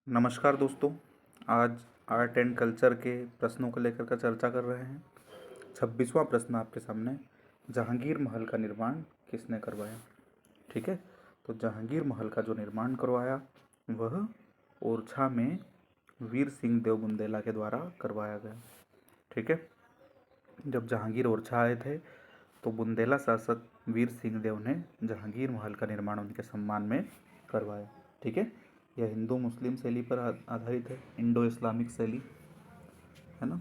नमस्कार दोस्तों। आज आर्ट एंड कल्चर के प्रश्नों को लेकर कर चर्चा कर रहे हैं। 26वां प्रश्न आपके सामने, जहांगीर महल का निर्माण किसने करवाया? ठीक है, तो जहांगीर महल का जो निर्माण करवाया वह ओरछा में वीर सिंह देव बुंदेला के द्वारा करवाया गया। ठीक है, जब जहांगीर ओरछा आए थे तो बुंदेला शासक वीर सिंह देव ने जहांगीर महल का निर्माण उनके सम्मान में करवाया। ठीक है, यह हिंदू मुस्लिम शैली पर आधारित है, इंडो इस्लामिक शैली है ना।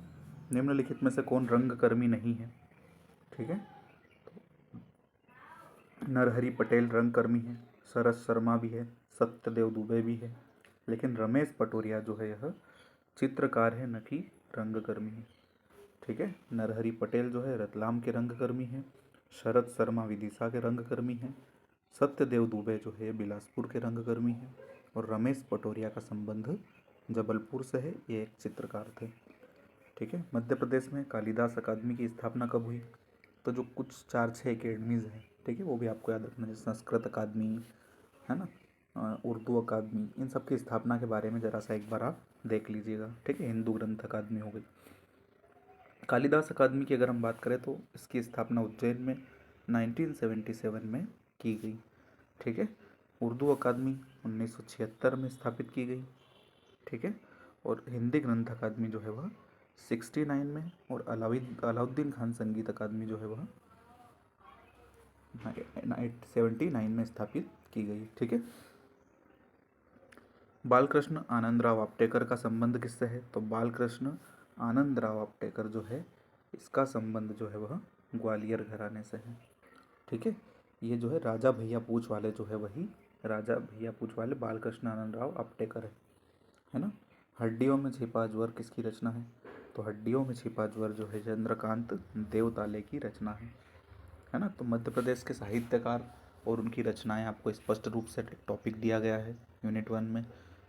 निम्नलिखित में से कौन रंगकर्मी नहीं है? ठीक है, नरहरि पटेल रंगकर्मी है, शरद शर्मा भी है, सत्यदेव दुबे भी है, लेकिन रमेश पटोरिया जो है यह चित्रकार है, न कि रंगकर्मी है। ठीक है, नरहरि पटेल जो है रतलाम के रंगकर्मी हैं, शरद शर्मा विदिशा के रंगकर्मी हैं, सत्यदेव दुबे जो है बिलासपुर के रंगकर्मी हैं, और रमेश पटोरिया का संबंध जबलपुर से है, ये एक चित्रकार थे। ठीक है, मध्य प्रदेश में कालिदास अकादमी की स्थापना कब हुई? तो जो कुछ 4-6 अकेडमीज़ हैं, ठीक है, वो भी आपको याद रखना, जैसे संस्कृत अकादमी है ना, उर्दू अकादमी, इन सब की स्थापना के बारे में ज़रा सा एक बार आप देख लीजिएगा। ठीक है, हिंदू ग्रंथ अकादमी हो गई। कालिदास अकादमी की अगर हम बात करें तो इसकी स्थापना उज्जैन में 1977 में की गई। ठीक है, उर्दू अकादमी 1976 में स्थापित की गई। ठीक है, और हिंदी ग्रंथ अकादमी जो है वह 69 में, और अलाउद्दीन खान संगीत अकादमी जो है वह 79 में स्थापित की गई। ठीक है, बालकृष्ण आनंदराव आपटेकर का संबंध किससे है? तो बालकृष्ण आनंदराव आपटेकर जो है इसका संबंध जो है वह ग्वालियर घराने से है। ठीक है, ये जो है राजा भैया पूछ वाले जो है वही राजा भैया पूछ वाले बालकृष्ण आनंदराव आपटेकर है ना। हड्डियों में छिपा अजगर किसकी रचना है? तो हड्डियों में छिपा अजगर जो है चंद्रकांत देवताले की रचना है ना। तो मध्य प्रदेश के साहित्यकार और उनकी रचनाएं आपको स्पष्ट रूप से टॉपिक दिया गया है यूनिट 1 में,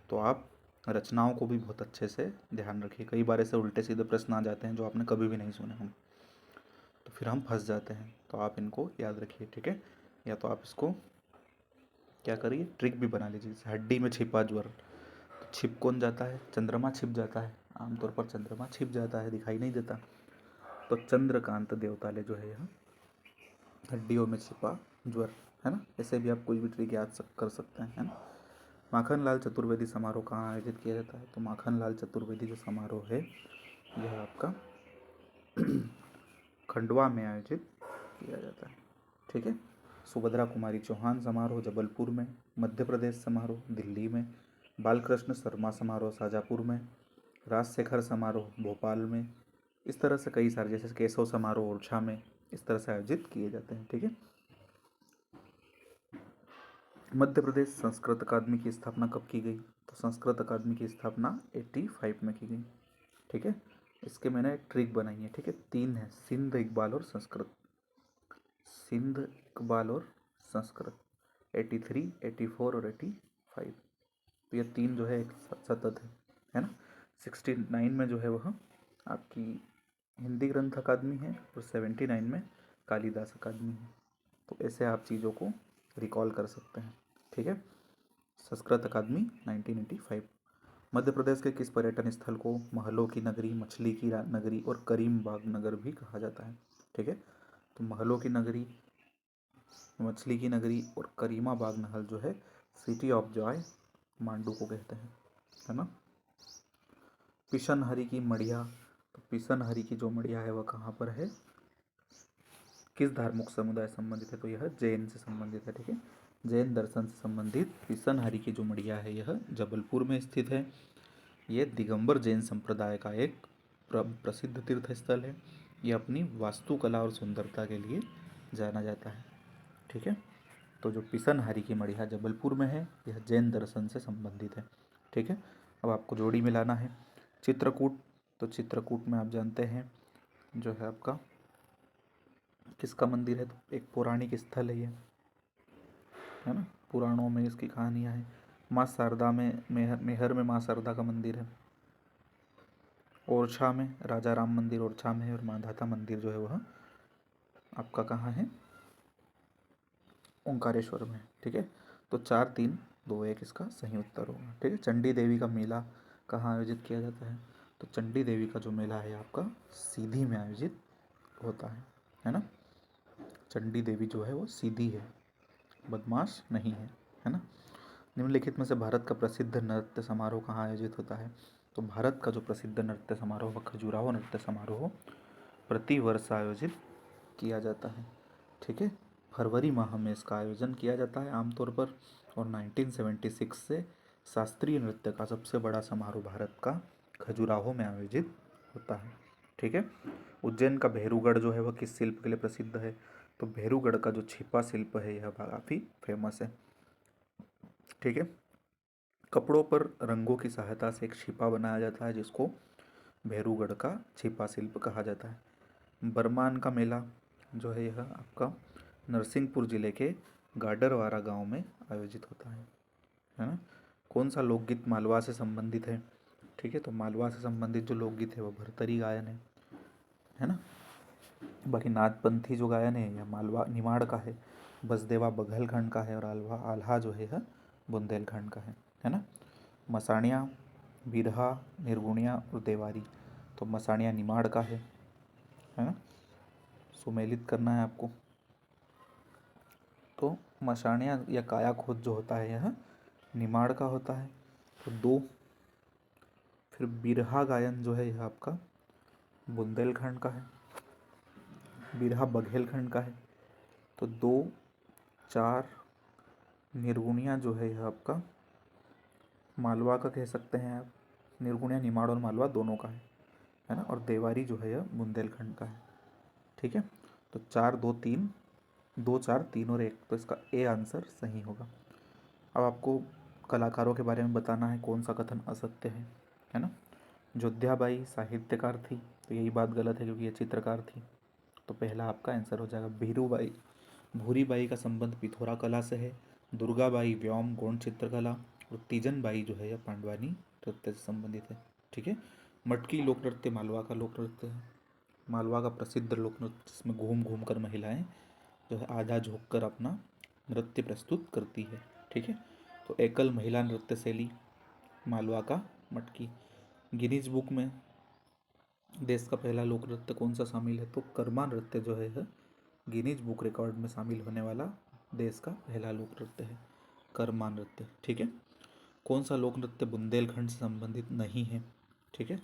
तो आप रचनाओं को भी बहुत अच्छे से ध्यान रखिए। कई बार ऐसे उल्टे सीधे प्रश्न आ जाते हैं जो आपने कभी भी नहीं सुने होंगे, तो फिर हम फंस जाते हैं, तो आप इनको याद रखिए। ठीक है, या तो आप इसको क्या करिए, ट्रिक भी बना लीजिए। जैसे हड्डी में छिपा ज्वर, तो छिप कौन जाता है? चंद्रमा छिप जाता है, आमतौर पर चंद्रमा छिप जाता है, दिखाई नहीं देता। तो चंद्रकांत देवताले जो है यह हड्डियों में छिपा ज्वर है ना। ऐसे भी आप कोई भी ट्रिक याद कर सकते हैं, है ना। माखनलाल चतुर्वेदी समारोह कहाँ आयोजित किया जाता है? तो माखनलाल चतुर्वेदी जो समारोह है यह आपका खंडवा में आयोजित किया जाता है। ठीक है, सुभद्रा कुमारी चौहान समारोह जबलपुर में, मध्य प्रदेश समारोह दिल्ली में, बालकृष्ण शर्मा समारोह शाजापुर में, राजशेखर समारोह भोपाल में, इस तरह से कई सारे, जैसे केशव समारोह ओरछा में, इस तरह से आयोजित किए जाते हैं। ठीक है, मध्य प्रदेश संस्कृत अकादमी की स्थापना कब की गई? तो संस्कृत अकादमी की स्थापना 85 में की गई। ठीक है, इसके मैंने एक ट्रिक बनाई है। ठीक है, 3 है, सिंध, इकबाल और संस्कृत। सिंध, इकबाल और संस्कृत 83, 84 और 85, तो ये 3 जो है एक सतत है ना। 69 में जो है वह आपकी हिंदी ग्रंथ अकादमी है, और 79 में कालिदास अकादमी है। तो ऐसे आप चीज़ों को रिकॉल कर सकते हैं। ठीक है, संस्कृत अकादमी 1985। मध्य प्रदेश के किस पर्यटन स्थल को महलों की नगरी, मछली की नगरी और करीम बाग नगर भी कहा जाता है? ठीक है, तो महलों की नगरी, मछली की नगरी और करीमा बाग नहल जो है सिटी ऑफ जॉय मांडू को कहते हैं, है ना। पिशनहरी की मढ़िया, तो पिशनहरी की जो मढ़िया है वह कहाँ पर है, किस धार्मिक समुदाय संबंधित है? तो यह जैन से संबंधित है। ठीक है, जैन दर्शन से संबंधित पिशनहरी की जो मढ़िया है यह जबलपुर में स्थित है। यह दिगंबर जैन संप्रदाय का एक प्रसिद्ध तीर्थ स्थल है। यह अपनी वास्तुकला और सुंदरता के लिए जाना जाता है। ठीक है, तो जो पिशनहरी की मढ़िया जबलपुर में है यह जैन दर्शन से संबंधित है। ठीक है, अब आपको जोड़ी मिलाना है। चित्रकूट, तो चित्रकूट में आप जानते हैं जो है आपका किसका मंदिर है? तो एक पौराणिक स्थल है ये, है ना। पुराणों में इसकी कहानियाँ हैं। माँ शारदा में मेहर में माँ शारदा का मंदिर है। ओरछा में राजा राम मंदिर ओरछा में है, और माधाता मंदिर जो है वह आपका कहाँ है? ओंकारेश्वर में। ठीक है, तो 4-3 2-1 इसका सही उत्तर होगा। ठीक है। चंडी देवी का मेला कहाँ आयोजित किया जाता है? तो चंडी देवी का जो मेला है आपका सीधी में आयोजित होता है ना। चंडी देवी जो है वो सीधी है, बदमाश नहीं है ना। निम्नलिखित में से भारत का प्रसिद्ध नृत्य समारोह कहाँ आयोजित होता है? तो भारत का जो प्रसिद्ध नृत्य समारोह वह खजुराहो नृत्य समारोह प्रति वर्ष आयोजित किया जाता है। ठीक है। फरवरी माह में इसका आयोजन किया जाता है आमतौर पर, और 1976 से शास्त्रीय नृत्य का सबसे बड़ा समारोह भारत का खजुराहो में आयोजित होता है। ठीक है। उज्जैन का भेरूगढ़ जो है वह किस शिल्प के लिए प्रसिद्ध है? तो भेरूगढ़ का जो छिपा शिल्प है यह काफ़ी फेमस है। ठीक है। कपड़ों पर रंगों की सहायता से एक छिपा बनाया जाता है जिसको भेरूगढ़ का छिपा शिल्प कहा जाता है। बरमान का मेला जो है यह आपका नरसिंहपुर जिले के गाडरवारा गांव में आयोजित होता है ना। कौन सा लोकगीत मालवा से संबंधित है? ठीक है। तो मालवा से संबंधित जो लोकगीत है वह भरतरी गायन है ना। बाकी नाथपंथी जो गायन है यह मालवा निमाड़ का है, बसदेवा बघेलखंड का है, और आल्हा जो है यह बुंदेलखंड का है ना। मसाणिया, बिरहा, निर्गुणिया और देवारी, तो मसाणिया निमाड़ का है ना। सुमेलित करना है आपको। तो मसाणिया या काया खोज जो होता है यह निमाड़ का होता है। तो 2। फिर बिरहा गायन जो है यह आपका बुंदेलखंड का है, बिरहा बघेलखंड का है। तो 2, 4। निर्गुणिया जो है यह आपका मालवा का कह सकते हैं आप। निर्गुणिया निमाड़ और मालवा दोनों का है ना। और देवारी जो है यह बुंदेलखंड का है। ठीक है। तो 4, 2, 3, 2, 4, 3 और 1, तो इसका ए आंसर सही होगा। अब आपको कलाकारों के बारे में बताना है कौन सा कथन असत्य है ना। जोध्याबाई साहित्यकार थी, तो यही बात गलत है क्योंकि ये चित्रकार थी। तो पहला आपका आंसर हो जाएगा। भीरूबाई भूरीबाई का संबंध पिथौरा कला से है। दुर्गाबाई व्योम गौण चित्रकला, और तीजनबाई जो है यह पांडवानी नृत्य से संबंधित है। ठीक है। मटकी लोक नृत्य मालवा का लोक नृत्य है। मालवा का प्रसिद्ध लोक नृत्य जिसमें घूम घूम कर महिलाएं जो है आधा झुक कर अपना नृत्य प्रस्तुत करती है। ठीक है। तो एकल महिला नृत्य शैली मालवा का मटकी। गिनीज बुक में देश का पहला लोक नृत्य कौन सा शामिल है? तो कर्मा नृत्य जो है गिनीज बुक रिकॉर्ड में शामिल होने वाला देश का पहला लोक नृत्य है, कर्मा नृत्य। ठीक है। कौन सा लोक नृत्य बुंदेलखंड से संबंधित नहीं है? ठीक है।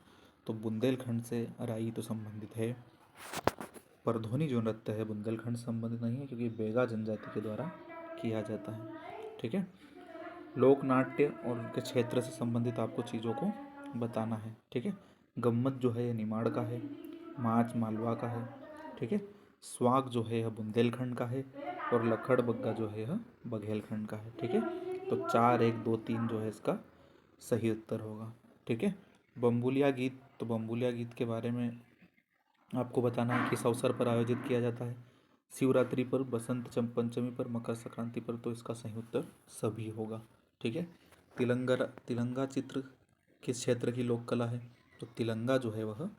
तो बुंदेलखंड से राई तो संबंधित है। परधोनी जो नृत्य है बुंदेलखंड से संबंधित नहीं है क्योंकि बेगा जनजाति के द्वारा किया जाता है। ठीक है। लोक नाट्य और उनके क्षेत्र से संबंधित आपको चीज़ों को बताना है। ठीक है। गम्मत जो है यह निमाड़ का है, माच मालवा का है। ठीक है। स्वाग जो है यह बुंदेलखंड का है, और लखड़ बग्गा जो है यह बघेलखंड का है। ठीक है। तो 4, 1, 2, 3 जो है इसका सही उत्तर होगा। ठीक है। बम्बुलिया गीत, तो बम्बुलिया गीत के बारे में आपको बताना है किस अवसर पर आयोजित किया जाता है? शिवरात्रि पर, बसंत पंचमी पर, मकर संक्रांति पर, तो इसका सही उत्तर सभी होगा। ठीक है। तिलंगा चित्र किस क्षेत्र की लोक कला है? तो तिलंगा जो है वह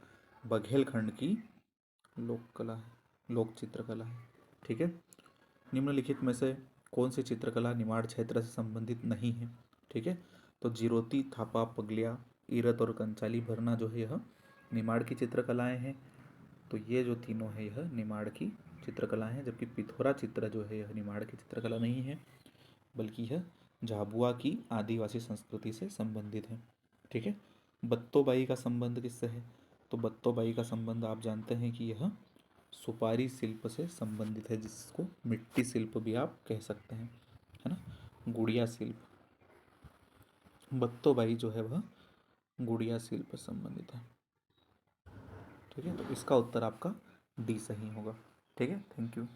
बघेलखंड की लोक कला है, लोक चित्रकला है। ठीक है। निम्नलिखित में से कौन सी चित्रकला निमाड़ क्षेत्र से संबंधित नहीं है? ठीक है। तो जिरोती, थापा, पगलिया, ईरत और कंचाली भरना जो है यह निमाड़ की चित्रकलाएं हैं। तो ये जो तीनों है यह निमाड़ की चित्रकलाएं हैं, जबकि पिथौरा चित्र जो है यह निमाड़ की चित्रकला नहीं है बल्कि यह झाबुआ की आदिवासी संस्कृति से संबंधित है। ठीक है। बत्तोबाई का संबंध किससे है? तो बत्तोबाई का संबंध आप जानते हैं कि यह सुपारी शिल्प से संबंधित है, जिसको मिट्टी शिल्प भी आप कह सकते हैं, है ना। गुड़िया शिल्प, बत्तोबाई जो है वह गुड़िया शिल्प से संबंधित है। ठीक है। तो इसका उत्तर आपका डी सही होगा। ठीक है। Thank you.